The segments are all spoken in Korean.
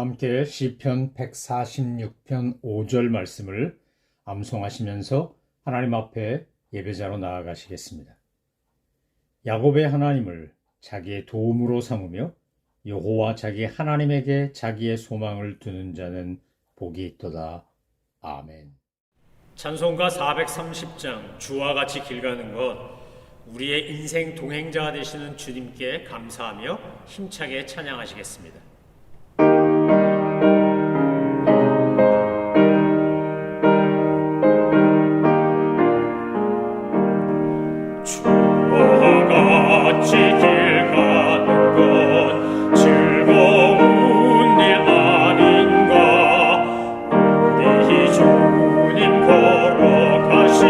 함께 시편 146편 5절 말씀을 암송하시면서 하나님 앞에 예배자로 나아가시겠습니다. 야곱의 하나님을 자기의 도움으로 삼으며 여호와 자기 하나님에게 자기의 소망을 두는 자는 복이 있도다. 아멘. 찬송가 430장 주와 같이 길 가는 것, 우리의 인생 동행자가 되시는 주님께 감사하며 힘차게 찬양하시겠습니다. 같이 길 가는 것 즐거운 일 아닌가. 우리 주님 걸어가신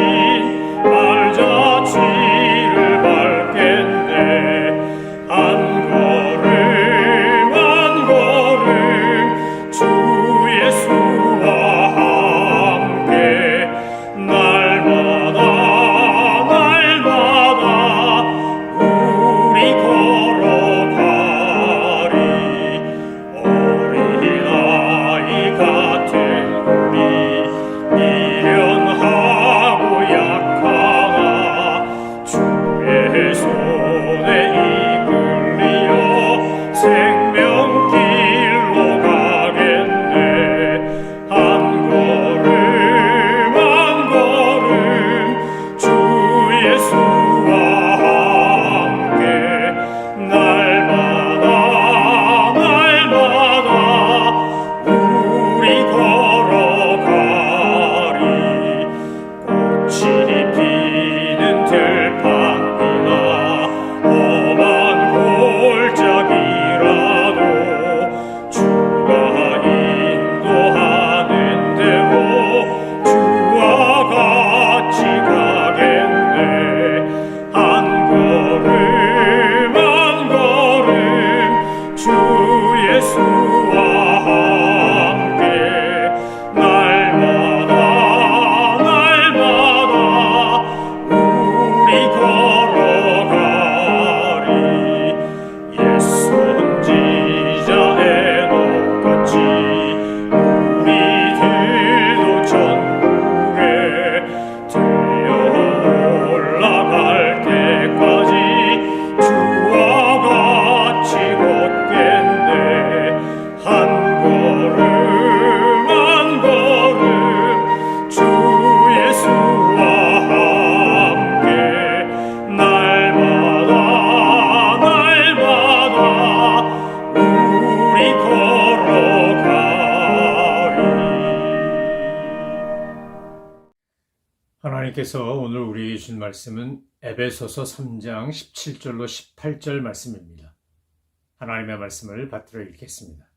발자취를 밟겠네. 한 걸음 한 걸음 주 예수와 함께 날마다 하나님께서 오늘 우리에게 주신 말씀은 에베소서 3장 17절로 18절 말씀입니다. 하나님의 말씀을 받들어 읽겠습니다.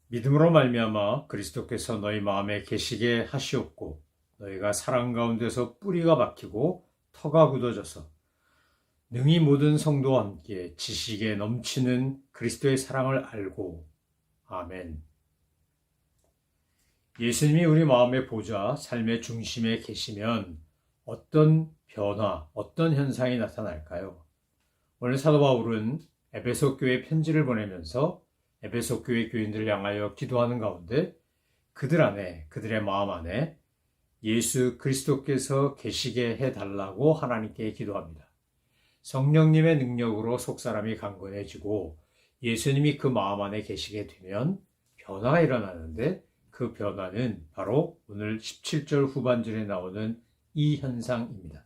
믿음으로 말미암아 그리스도께서 너희 마음에 계시게 하시옵고 너희가 사랑 가운데서 뿌리가 박히고 터가 굳어져서 능히 모든 성도와 함께 지식에 넘치는 그리스도의 사랑을 알고. 아멘. 예수님이 우리 마음의 보좌, 삶의 중심에 계시면 어떤 변화, 어떤 현상이 나타날까요? 오늘 사도 바울은 에베소 교회 편지를 보내면서 에베소 교회 교인들을 향하여 기도하는 가운데 그들 안에, 그들의 마음 안에 예수 그리스도께서 계시게 해달라고 하나님께 기도합니다. 성령님의 능력으로 속사람이 강건해지고 예수님이 그 마음 안에 계시게 되면 변화가 일어나는데 그 변화는 바로 오늘 17절 후반절에 나오는 이 현상입니다.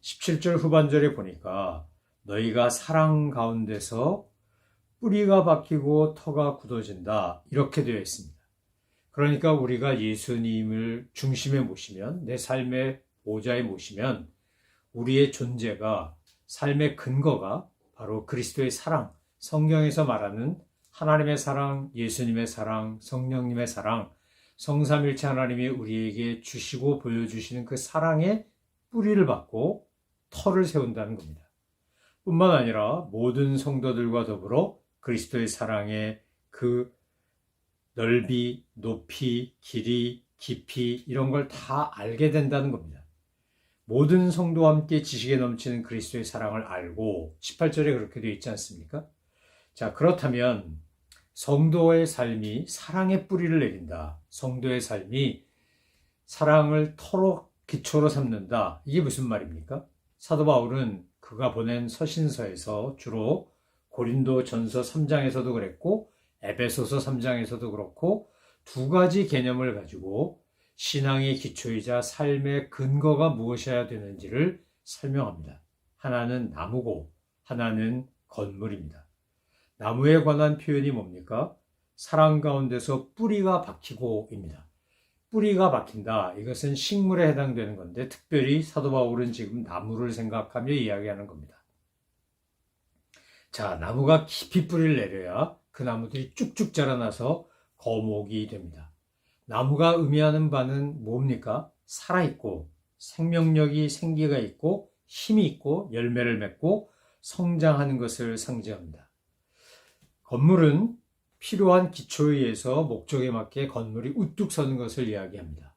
17절 후반절에 보니까 너희가 사랑 가운데서 뿌리가 박히고 터가 굳어진다 이렇게 되어 있습니다. 그러니까 우리가 예수님을 중심에 모시면, 내 삶의 보좌에 모시면 우리의 존재가, 삶의 근거가 바로 그리스도의 사랑, 성경에서 말하는 하나님의 사랑, 예수님의 사랑, 성령님의 사랑, 성삼일체 하나님이 우리에게 주시고 보여주시는 그 사랑의 뿌리를 받고 터를 세운다는 겁니다. 뿐만 아니라 모든 성도들과 더불어 그리스도의 사랑의 그 넓이, 높이, 길이, 깊이 이런 걸 다 알게 된다는 겁니다. 모든 성도와 함께 지식에 넘치는 그리스도의 사랑을 알고 18절에 그렇게 되어 있지 않습니까? 자, 그렇다면 성도의 삶이 사랑의 뿌리를 내린다. 성도의 삶이 사랑을 터로 기초로 삼는다. 이게 무슨 말입니까? 사도 바울은 그가 보낸 서신서에서 주로 고린도 전서 3장에서도 그랬고 에베소서 3장에서도 그렇고 두 가지 개념을 가지고 신앙의 기초이자 삶의 근거가 무엇이어야 되는지를 설명합니다. 하나는 나무고 하나는 건물입니다. 나무에 관한 표현이 뭡니까? 사랑 가운데서 뿌리가 박히고입니다. 뿌리가 박힌다. 이것은 식물에 해당되는 건데 특별히 사도 바울은 지금 나무를 생각하며 이야기하는 겁니다. 자, 나무가 깊이 뿌리를 내려야 그 나무들이 쭉쭉 자라나서 거목이 됩니다. 나무가 의미하는 바는 뭡니까? 살아있고 생명력이 생기가 있고 힘이 있고 열매를 맺고 성장하는 것을 상징합니다. 건물은 필요한 기초에 의해서 목적에 맞게 건물이 우뚝 서는 것을 이야기합니다.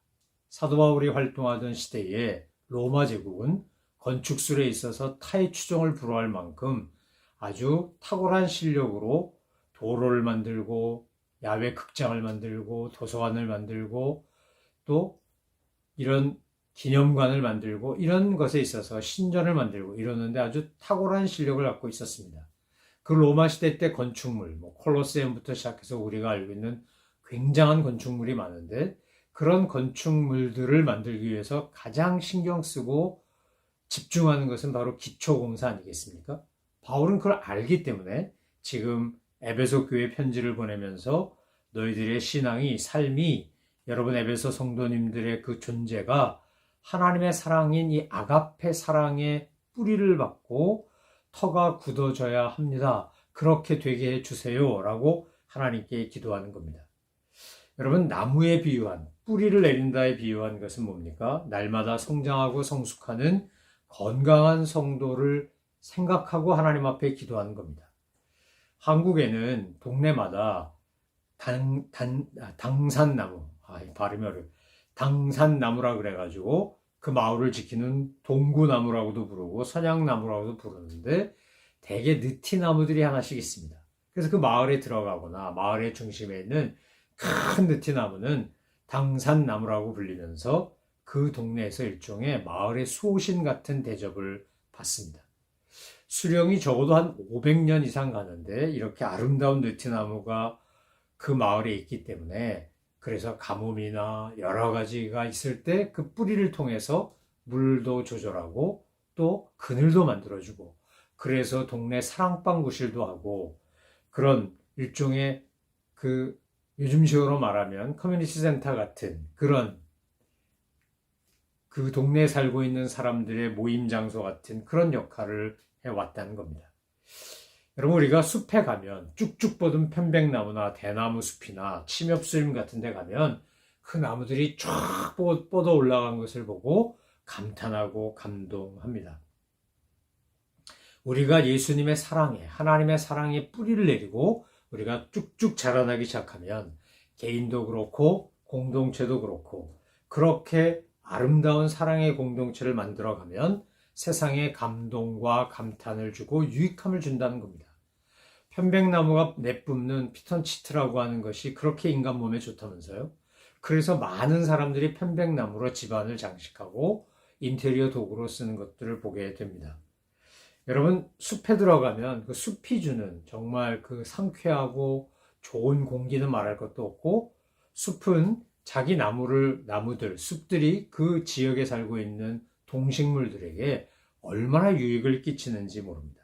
사도 바울이 활동하던 시대에 로마 제국은 건축술에 있어서 타의 추종을 불허할 만큼 아주 탁월한 실력으로 도로를 만들고 야외 극장을 만들고 도서관을 만들고 또 이런 기념관을 만들고 이런 것에 있어서 신전을 만들고 이러는데 아주 탁월한 실력을 갖고 있었습니다. 그 로마 시대 때 건축물, 콜로세움부터 시작해서 우리가 알고 있는 굉장한 건축물이 많은데 그런 건축물들을 만들기 위해서 가장 신경 쓰고 집중하는 것은 바로 기초공사 아니겠습니까? 바울은 그걸 알기 때문에 지금 에베소 교회 편지를 보내면서 너희들의 신앙이, 삶이, 여러분 에베소 성도님들의 그 존재가 하나님의 사랑인 이 아가페 사랑의 뿌리를 받고 터가 굳어져야 합니다. 그렇게 되게 해주세요. 라고 하나님께 기도하는 겁니다. 여러분, 나무에 비유한, 뿌리를 내린다에 비유한 것은 뭡니까? 날마다 성장하고 성숙하는 건강한 성도를 생각하고 하나님 앞에 기도하는 겁니다. 한국에는 동네마다 당산나무, 발음이 어려워요. 당산나무라 그래가지고 그 마을을 지키는 동구나무라고도 부르고 선양나무라고도 부르는데 대개 느티나무들이 하나씩 있습니다. 그래서 그 마을에 들어가거나 마을의 중심에 있는 큰 느티나무는 당산나무라고 불리면서 그 동네에서 일종의 마을의 수호신 같은 대접을 받습니다. 수령이 적어도 한 500년 이상 가는데 이렇게 아름다운 느티나무가 그 마을에 있기 때문에 그래서 가뭄이나 여러 가지가 있을 때 그 뿌리를 통해서 물도 조절하고 또 그늘도 만들어주고 그래서 동네 사랑방구실도 하고 그런 일종의 그 요즘식으로 말하면 커뮤니티 센터 같은 그런 그 동네에 살고 있는 사람들의 모임 장소 같은 그런 역할을 해왔다는 겁니다. 여러분 우리가 숲에 가면 쭉쭉 뻗은 편백나무나 대나무 숲이나 침엽수림 같은 데 가면 그 나무들이 쫙 뻗어 올라간 것을 보고 감탄하고 감동합니다. 우리가 예수님의 사랑에 하나님의 사랑에 뿌리를 내리고 우리가 쭉쭉 자라나기 시작하면 개인도 그렇고 공동체도 그렇고 그렇게 아름다운 사랑의 공동체를 만들어가면 세상에 감동과 감탄을 주고 유익함을 준다는 겁니다. 편백나무가 내뿜는 피톤치트라고 하는 것이 그렇게 인간 몸에 좋다면서요. 그래서 많은 사람들이 편백나무로 집안을 장식하고 인테리어 도구로 쓰는 것들을 보게 됩니다. 여러분 숲에 들어가면 그 숲이 주는 정말 그 상쾌하고 좋은 공기는 말할 것도 없고 숲은 자기 나무들, 숲들이 그 지역에 살고 있는 동식물들에게 얼마나 유익을 끼치는지 모릅니다.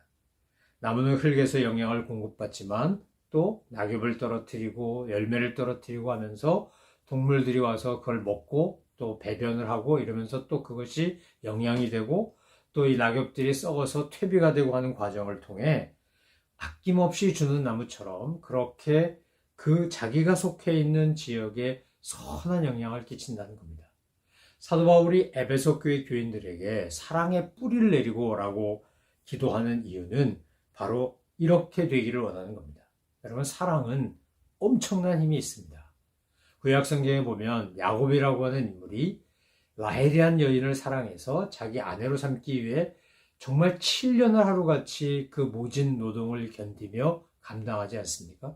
나무는 흙에서 영양을 공급받지만 또 낙엽을 떨어뜨리고 열매를 떨어뜨리고 하면서 동물들이 와서 그걸 먹고 또 배변을 하고 이러면서 또 그것이 영양이 되고 또 이 낙엽들이 썩어서 퇴비가 되고 하는 과정을 통해 아낌없이 주는 나무처럼 그렇게 그 자기가 속해 있는 지역에 선한 영향을 끼친다는 겁니다. 사도 바울이 에베소 교회 교인들에게 사랑의 뿌리를 내리고 라고 기도하는 이유는 바로 이렇게 되기를 원하는 겁니다. 여러분 사랑은 엄청난 힘이 있습니다. 구약 성경에 보면 야곱이라고 하는 인물이 라헬이란 여인을 사랑해서 자기 아내로 삼기 위해 정말 7년을 하루같이 그 모진 노동을 견디며 감당하지 않습니까?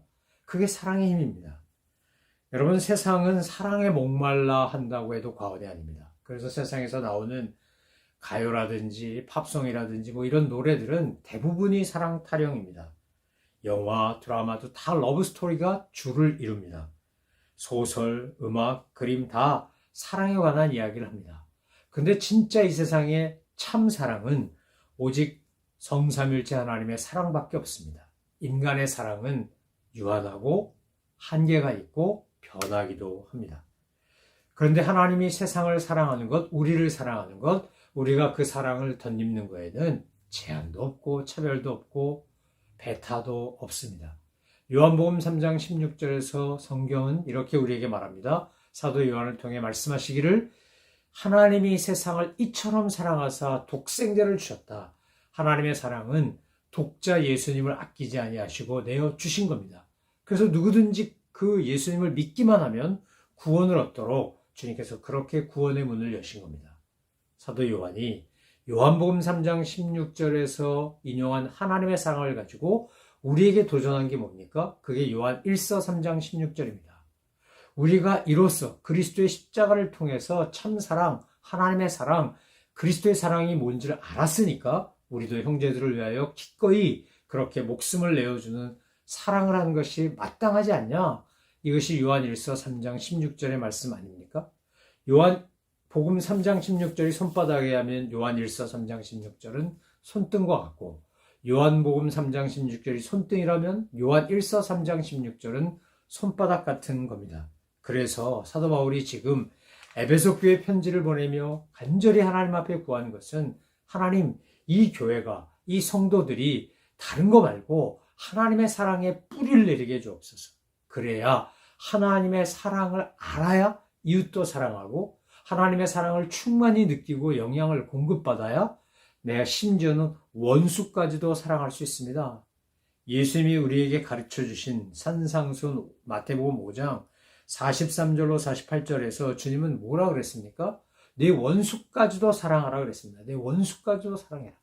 그게 사랑의 힘입니다. 여러분, 세상은 사랑에 목말라 한다고 해도 과언이 아닙니다. 그래서 세상에서 나오는 가요라든지 팝송이라든지 뭐 이런 노래들은 대부분이 사랑 타령입니다. 영화, 드라마도 다 러브 스토리가 주를 이룹니다. 소설, 음악, 그림 다 사랑에 관한 이야기를 합니다. 근데 진짜 이 세상에 참 사랑은 오직 성삼일체 하나님의 사랑밖에 없습니다. 인간의 사랑은 유한하고 한계가 있고 변하기도 합니다. 그런데 하나님이 세상을 사랑하는 것, 우리를 사랑하는 것, 우리가 그 사랑을 덧입는 거에는 제한도 없고 차별도 없고 배타도 없습니다. 요한복음 3장 16절에서 성경은 이렇게 우리에게 말합니다. 사도 요한을 통해 말씀하시기를 하나님이 세상을 이처럼 사랑하사 독생자를 주셨다. 하나님의 사랑은 독자 예수님을 아끼지 아니하시고 내어 주신 겁니다. 그래서 누구든지 그 예수님을 믿기만 하면 구원을 얻도록 주님께서 그렇게 구원의 문을 여신 겁니다. 사도 요한이 요한복음 3장 16절에서 인용한 하나님의 사랑을 가지고 우리에게 도전한 게 뭡니까? 그게 요한 1서 3장 16절입니다. 우리가 이로써 그리스도의 십자가를 통해서 참사랑, 하나님의 사랑, 그리스도의 사랑이 뭔지를 알았으니까 우리도 형제들을 위하여 기꺼이 그렇게 목숨을 내어주는 사랑을 하는 것이 마땅하지 않냐? 이것이 요한 1서 3장 16절의 말씀 아닙니까? 요한 복음 3장 16절이 손바닥에 하면 요한 1서 3장 16절은 손등과 같고 요한복음 3장 16절이 손등이라면 요한 1서 3장 16절은 손바닥 같은 겁니다. 그래서 사도 바울이 지금 에베소 교회 편지를 보내며 간절히 하나님 앞에 구한 것은 하나님, 이 교회가, 이 성도들이 다른 거 말고 하나님의 사랑에 뿌리를 내리게 해주옵소서. 그래야 하나님의 사랑을 알아야 이웃도 사랑하고 하나님의 사랑을 충만히 느끼고 영향을 공급받아야 내가 심지어는 원수까지도 사랑할 수 있습니다. 예수님이 우리에게 가르쳐 주신 산상순 마태복음 5장 43절로 48절에서 주님은 뭐라 그랬습니까? 내 원수까지도 사랑하라 그랬습니다. 내 원수까지도 사랑해라.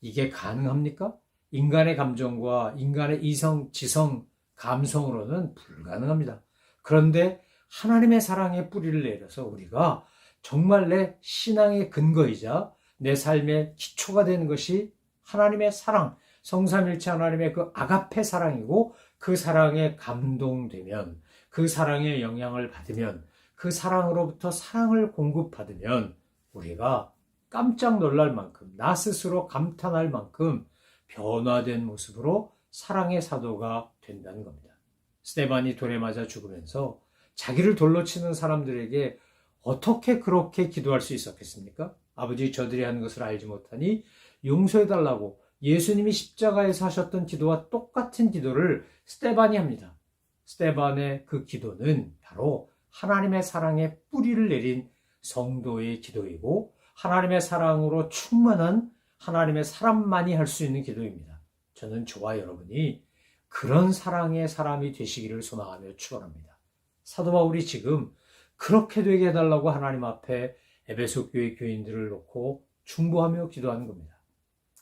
이게 가능합니까? 인간의 감정과 인간의 이성, 지성, 감성으로는 불가능합니다. 그런데 하나님의 사랑의 뿌리를 내려서 우리가 정말 내 신앙의 근거이자 내 삶의 기초가 되는 것이 하나님의 사랑, 성삼일체 하나님의 그 아가페 사랑이고 그 사랑에 감동되면 그 사랑의 영향을 받으면 그 사랑으로부터 사랑을 공급받으면 우리가 깜짝 놀랄 만큼 나 스스로 감탄할 만큼 변화된 모습으로 사랑의 사도가 된다는 겁니다. 스데반이 돌에 맞아 죽으면서 자기를 돌로 치는 사람들에게 어떻게 그렇게 기도할 수 있었겠습니까? 아버지, 저들이 하는 것을 알지 못하니 용서해달라고 예수님이 십자가에서 하셨던 기도와 똑같은 기도를 스데반이 합니다. 스데반의 그 기도는 바로 하나님의 사랑에 뿌리를 내린 성도의 기도이고 하나님의 사랑으로 충만한 하나님의 사람만이 할 수 있는 기도입니다. 저는 저와 여러분이 그런 사랑의 사람이 되시기를 소망하며 축원합니다. 사도 바울이 지금 그렇게 되게 해달라고 하나님 앞에 에베소 교회 교인들을 놓고 중보하며 기도하는 겁니다.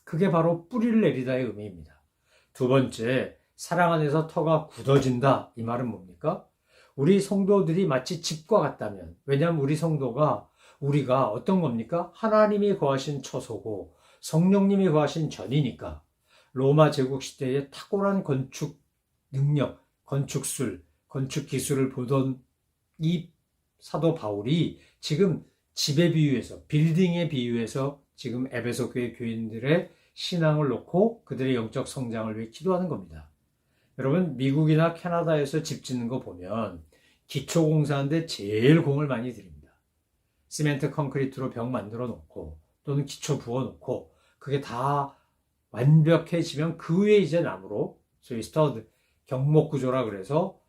그게 바로 뿌리를 내리다의 의미입니다. 두 번째, 사랑 안에서 터가 굳어진다. 이 말은 뭡니까? 우리 성도들이 마치 집과 같다면, 왜냐하면 우리 성도가 우리가 어떤 겁니까? 하나님이 거하신 처소고 성령님이 거하신 전이니까 로마 제국 시대의 탁월한 건축 능력, 건축술, 건축 기술을 보던 이 사도 바울이 지금 집에 비유해서, 빌딩에 비유해서 지금 에베소 교회 교인들의 신앙을 놓고 그들의 영적 성장을 위해 기도하는 겁니다. 여러분, 미국이나 캐나다에서 집 짓는 거 보면 기초 공사하는데 제일 공을 많이 들입니다. 시멘트 콘크리트로 벽 만들어 놓고 또는 기초 부어 놓고 그게 다 완벽해지면 그 위에 이제 나무로, 소위 스터드, 경목 구조라 그래서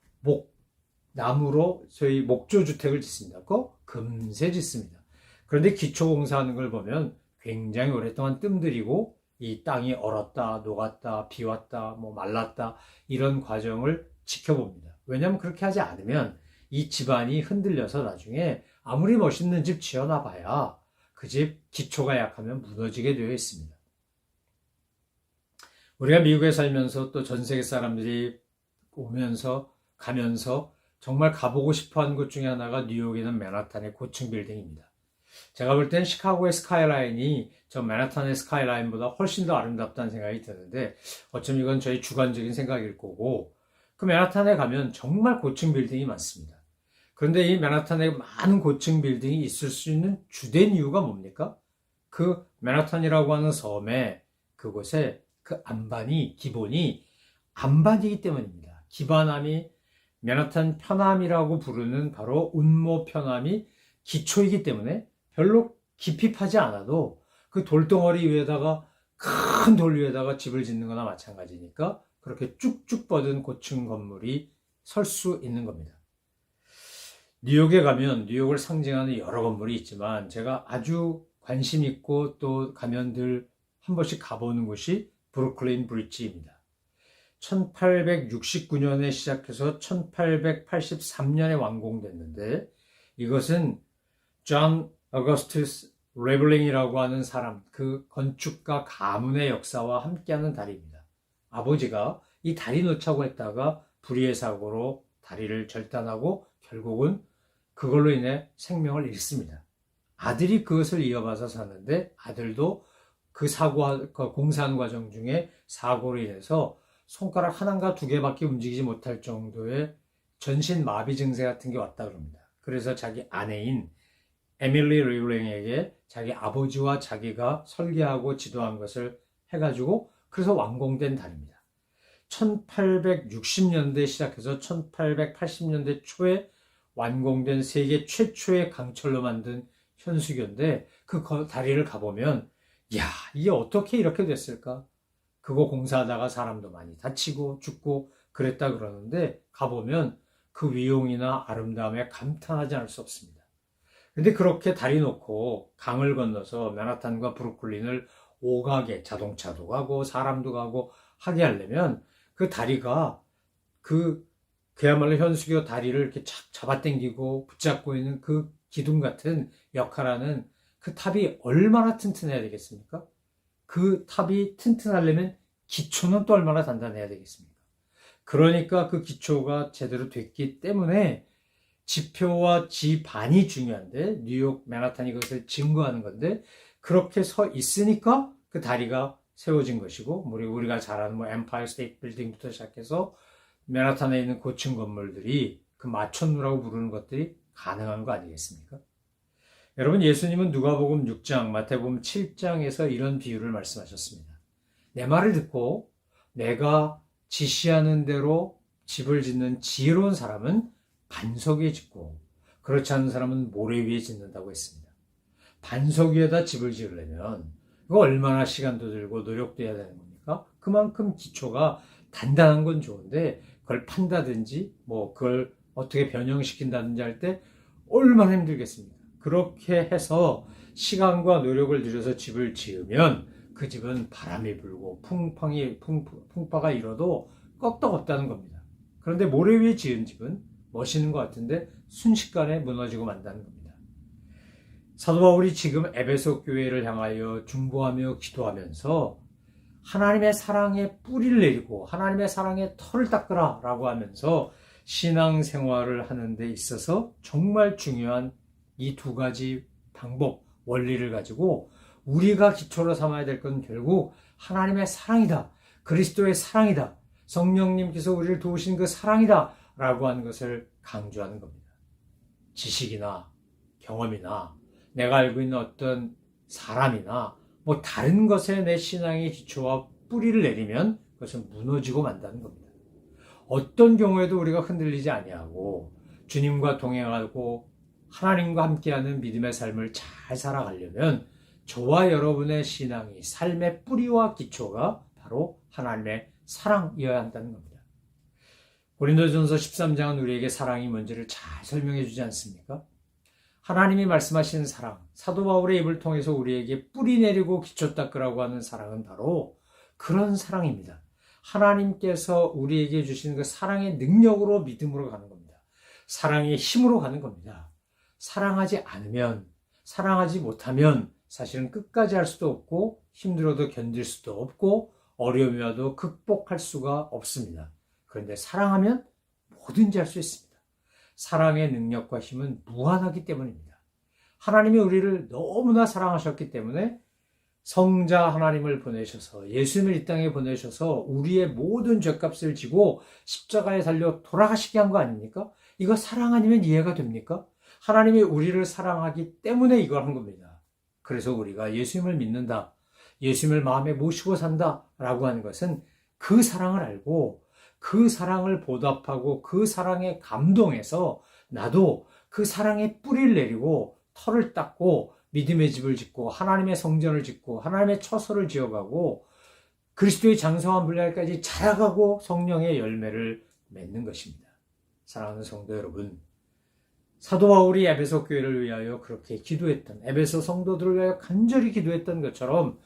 나무로 소위 목조 주택을 짓습니다. 그거 금세 짓습니다. 그런데 기초 공사하는 걸 보면 굉장히 오랫동안 뜸들이고 이 땅이 얼었다, 녹았다, 비왔다, 말랐다 이런 과정을 지켜봅니다. 왜냐하면 그렇게 하지 않으면 이 집안이 흔들려서 나중에 아무리 멋있는 집 지어놔 봐야 그 집 기초가 약하면 무너지게 되어 있습니다. 우리가 미국에 살면서 또 전 세계 사람들이 오면서 가면서 정말 가보고 싶어 하는 곳 중에 하나가 뉴욕에는 맨하탄의 고층 빌딩입니다. 제가 볼 땐 시카고의 스카이라인이 저 맨하탄의 스카이라인보다 훨씬 더 아름답다는 생각이 드는데 어쩜 이건 저희 주관적인 생각일 거고 그 맨하탄에 가면 정말 고층 빌딩이 많습니다. 그런데 이 맨하탄에 많은 고층 빌딩이 있을 수 있는 주된 이유가 뭡니까? 그 맨하탄이라고 하는 섬에 그곳에 그 안반이 기본이 안반이기 때문입니다. 기반함이 맨하탄 편암이라고 부르는 바로 운모 편암이 기초이기 때문에 별로 깊이 파지 않아도 그 돌덩어리 위에다가 큰 돌 위에다가 집을 짓는 거나 마찬가지니까 그렇게 쭉쭉 뻗은 고층 건물이 설 수 있는 겁니다. 뉴욕에 가면 뉴욕을 상징하는 여러 건물이 있지만 제가 아주 관심 있고 또 가면 늘 한 번씩 가보는 곳이 브루클린 브릿지입니다. 1869년에 시작해서 1883년에 완공됐는데 이것은 존 어거스투스 레블링이라고 하는 사람, 그 건축가 가문의 역사와 함께하는 다리입니다. 아버지가 이 다리 놓자고 했다가 불의의 사고로 다리를 절단하고 결국은 그걸로 인해 생명을 잃습니다. 아들이 그것을 이어받아서 사는데 아들도 그 공사하는 과정 중에 사고로 인해서 손가락 하나인가 두 개밖에 움직이지 못할 정도의 전신 마비 증세 같은 게 왔다 그럽니다. 그래서 자기 아내인 에밀리 리블링에게 자기 아버지와 자기가 설계하고 지도한 것을 해가지고 그래서 완공된 다리입니다. 1860년대 시작해서 1880년대 초에 완공된 세계 최초의 강철로 만든 현수교인데 그 다리를 가보면 야, 이게 어떻게 이렇게 됐을까? 그거 공사하다가 사람도 많이 다치고 죽고 그랬다 그러는데 가보면 그 위용이나 아름다움에 감탄하지 않을 수 없습니다. 근데 그렇게 다리 놓고 강을 건너서 맨하탄과 브루클린을 오가게 자동차도 가고 사람도 가고 하게 하려면 그 다리가 그야말로 현수교 다리를 이렇게 착 잡아당기고 붙잡고 있는 그 기둥 같은 역할하는 그 탑이 얼마나 튼튼해야 되겠습니까? 그 탑이 튼튼하려면 기초는 또 얼마나 단단해야 되겠습니까? 그러니까 그 기초가 제대로 됐기 때문에 지표와 지반이 중요한데 뉴욕 맨하탄이 그것을 증거하는 건데 그렇게 서 있으니까 그 다리가 세워진 것이고 우리가 잘 아는 엠파이어 스테이트 빌딩부터 시작해서 맨하탄에 있는 고층 건물들이 그 마천루라고 부르는 것들이 가능한 거 아니겠습니까? 여러분 예수님은 누가복음 6장, 마태복음 7장에서 이런 비유를 말씀하셨습니다. 내 말을 듣고 내가 지시하는 대로 집을 짓는 지혜로운 사람은 반석 위에 짓고 그렇지 않은 사람은 모래 위에 짓는다고 했습니다. 반석 위에다 집을 지으려면 그거 얼마나 시간도 들고 노력도 해야 되는 겁니까? 그만큼 기초가 단단한 건 좋은데 그걸 판다든지 그걸 어떻게 변형시킨다든지 할 때 얼마나 힘들겠습니까? 그렇게 해서 시간과 노력을 들여서 집을 지으면 그 집은 바람이 불고 풍파가 일어도 껐떡없다는 겁니다. 그런데 모래 위에 지은 집은 멋있는 것 같은데 순식간에 무너지고 만다는 겁니다. 사도 바울이 지금 에베소 교회를 향하여 중보하며 기도하면서 하나님의 사랑에 뿌리를 내리고 하나님의 사랑에 털을 닦으라 라고 하면서 신앙생활을 하는 데 있어서 정말 중요한 이 두 가지 방법, 원리를 가지고 우리가 기초로 삼아야 될 건 결국 하나님의 사랑이다. 그리스도의 사랑이다. 성령님께서 우리를 도우신 그 사랑이다. 라고 하는 것을 강조하는 겁니다. 지식이나 경험이나 내가 알고 있는 어떤 사람이나 다른 것에 내 신앙의 기초와 뿌리를 내리면 그것은 무너지고 만다는 겁니다. 어떤 경우에도 우리가 흔들리지 아니하고 주님과 동행하고 하나님과 함께하는 믿음의 삶을 잘 살아가려면 저와 여러분의 신앙이 삶의 뿌리와 기초가 바로 하나님의 사랑이어야 한다는 겁니다. 고린도전서 13장은 우리에게 사랑이 뭔지를 잘 설명해 주지 않습니까? 하나님이 말씀하시는 사랑, 사도 바울의 입을 통해서 우리에게 뿌리 내리고 기초 닦으라고 하는 사랑은 바로 그런 사랑입니다. 하나님께서 우리에게 주시는 그 사랑의 능력으로 믿음으로 가는 겁니다. 사랑의 힘으로 가는 겁니다. 사랑하지 않으면, 사랑하지 못하면 사실은 끝까지 할 수도 없고 힘들어도 견딜 수도 없고 어려움이라도 극복할 수가 없습니다. 그런데 사랑하면 뭐든지 할 수 있습니다. 사랑의 능력과 힘은 무한하기 때문입니다. 하나님이 우리를 너무나 사랑하셨기 때문에 성자 하나님을 보내셔서 예수님을 이 땅에 보내셔서 우리의 모든 죄값을 지고 십자가에 달려 돌아가시게 한 거 아닙니까? 이거 사랑 아니면 이해가 됩니까? 하나님이 우리를 사랑하기 때문에 이걸 한 겁니다. 그래서 우리가 예수님을 믿는다, 예수님을 마음에 모시고 산다 라고 하는 것은 그 사랑을 알고 그 사랑을 보답하고 그 사랑에 감동해서 나도 그 사랑에 뿌리를 내리고 털을 닦고 믿음의 집을 짓고 하나님의 성전을 짓고 하나님의 처소를 지어가고 그리스도의 장성한 분량까지 자라가고 성령의 열매를 맺는 것입니다. 사랑하는 성도 여러분, 사도 바울이 에베소 교회를 위하여 그렇게 기도했던, 에베소 성도들을 위하여 간절히 기도했던 것처럼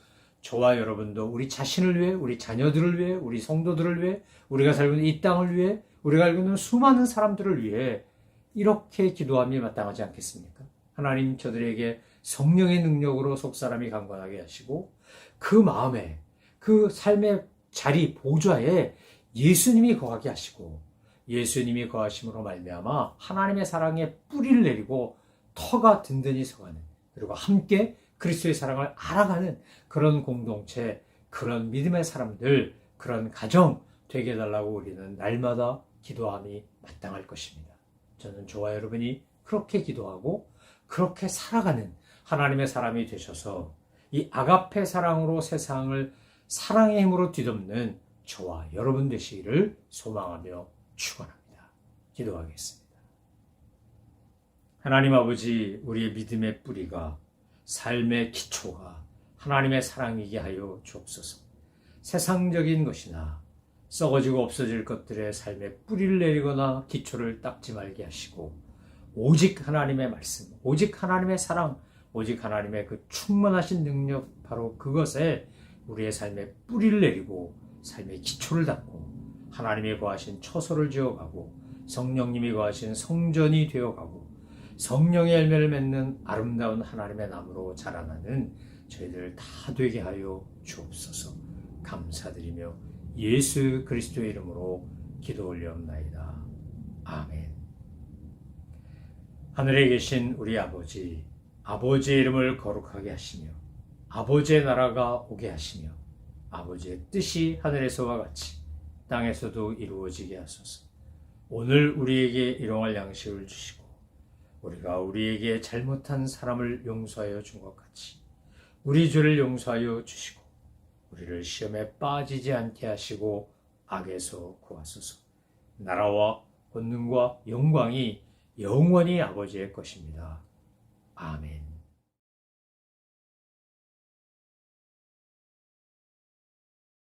저와 여러분도 우리 자신을 위해, 우리 자녀들을 위해, 우리 성도들을 위해, 우리가 살고 있는 이 땅을 위해, 우리가 알고 있는 수많은 사람들을 위해 이렇게 기도함이 마땅하지 않겠습니까? 하나님, 저들에게 성령의 능력으로 속사람이 강건하게 하시고 그 마음에, 그 삶의 자리, 보좌에 예수님이 거하게 하시고 예수님이 거하심으로 말미암아 하나님의 사랑에 뿌리를 내리고 터가 든든히 서가는, 그리고 함께 그리스도의 사랑을 알아가는 그런 공동체, 그런 믿음의 사람들, 그런 가정 되게 해달라고 우리는 날마다 기도함이 마땅할 것입니다. 저는 저와 여러분이 그렇게 기도하고 그렇게 살아가는 하나님의 사람이 되셔서 이 아가페 사랑으로 세상을 사랑의 힘으로 뒤덮는 저와 여러분 되시기를 소망하며 축원합니다. 기도하겠습니다. 하나님 아버지, 우리의 믿음의 뿌리가, 삶의 기초가 하나님의 사랑이게 하여 주옵소서. 세상적인 것이나 썩어지고 없어질 것들의 삶에 뿌리를 내리거나 기초를 닦지 말게 하시고 오직 하나님의 말씀, 오직 하나님의 사랑, 오직 하나님의 그 충만하신 능력, 바로 그것에 우리의 삶에 뿌리를 내리고 삶의 기초를 닦고 하나님이 거하신 처소를 지어가고 성령님이 거하신 성전이 되어가고 성령의 열매를 맺는 아름다운 하나님의 나무로 자라나는 저희들 다 되게 하여 주옵소서. 감사드리며 예수 그리스도의 이름으로 기도 올려옵나이다. 아멘. 하늘에 계신 우리 아버지, 아버지의 이름을 거룩하게 하시며 아버지의 나라가 오게 하시며 아버지의 뜻이 하늘에서와 같이 땅에서도 이루어지게 하소서. 오늘 우리에게 일용할 양식을 주시고 우리가 우리에게 잘못한 사람을 용서하여 준 것 같이 우리 죄를 용서하여 주시고 우리를 시험에 빠지지 않게 하시고 악에서 구하소서. 나라와 권능과 영광이 영원히 아버지의 것입니다. 아멘.